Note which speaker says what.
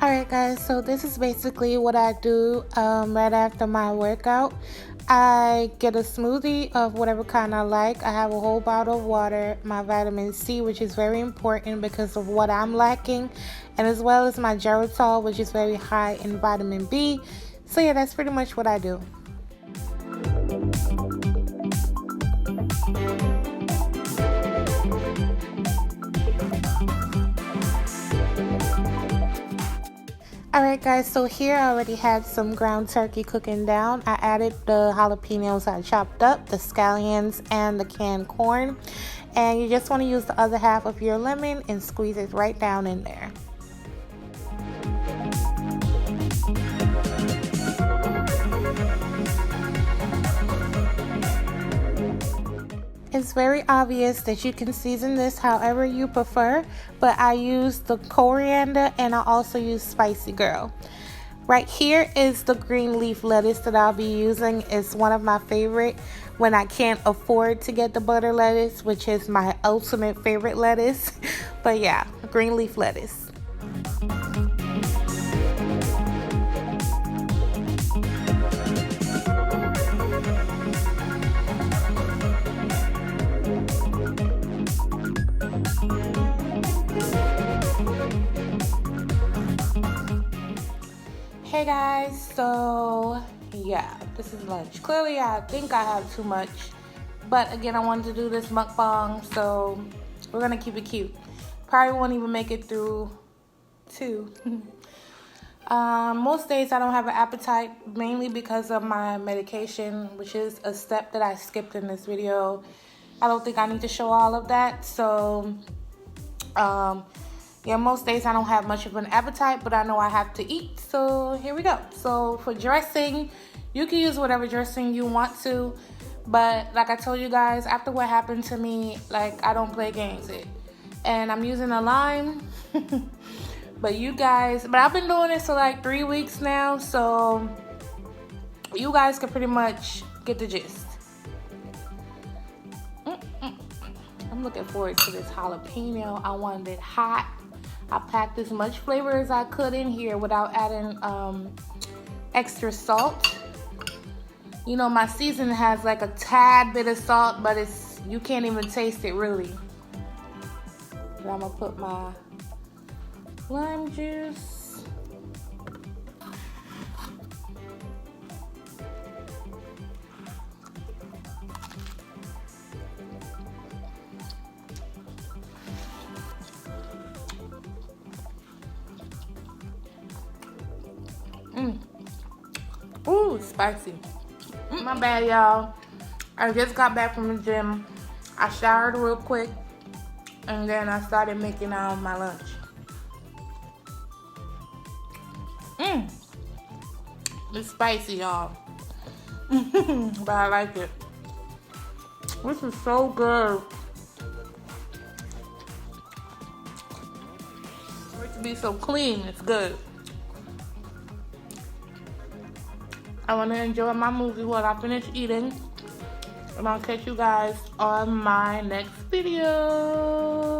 Speaker 1: Alright guys, so this is basically what I do right after my workout. I get a smoothie of whatever kind I like. I have a whole bottle of water, my vitamin C, which is very important because of what I'm lacking, and as well as my geritol, which is very high in vitamin B. So yeah, that's pretty much what I do. Alright guys, so here I already had some ground turkey cooking down. I added the jalapenos I chopped up, the scallions, and the canned corn. And you just want to use the other half of your lemon and squeeze it right down in there. It's very obvious that you can season this however you prefer, but I use the coriander and I also use Spicy Girl. Right here is the green leaf lettuce that I'll be using. It's one of my favorite when I can't afford to get the butter lettuce, which is my ultimate favorite lettuce. But yeah, green leaf lettuce. Hey guys, so yeah, this is lunch. Clearly I think I have too much, but again, I wanted to do this mukbang, so we're gonna keep it cute. Probably won't even make it through 2. Most days I don't have an appetite, mainly because of my medication, which is a step that I skipped in this video. I don't think I need to show all of that, so yeah, most days I don't have much of an appetite, but I know I have to eat, so here we go. So for dressing, you can use whatever dressing you want to, but like I told you guys, after what happened to me, like, I don't play games. And I'm using a lime, but I've been doing this for like 3 weeks now, so you guys can pretty much get the gist. I'm looking forward to this jalapeno. I wanted it hot. I packed as much flavor as I could in here without adding extra salt. You know, my seasoning has like a tad bit of salt, but you can't even taste it really. So I'm gonna put my lime juice. Ooh, spicy. My bad, y'all. I just got back from the gym. I showered real quick, and then I started making my lunch. It's spicy, y'all. But I like it. This is so good. For it to be so clean, it's good. I want to enjoy my movie while I finish eating. And I'll catch you guys on my next video.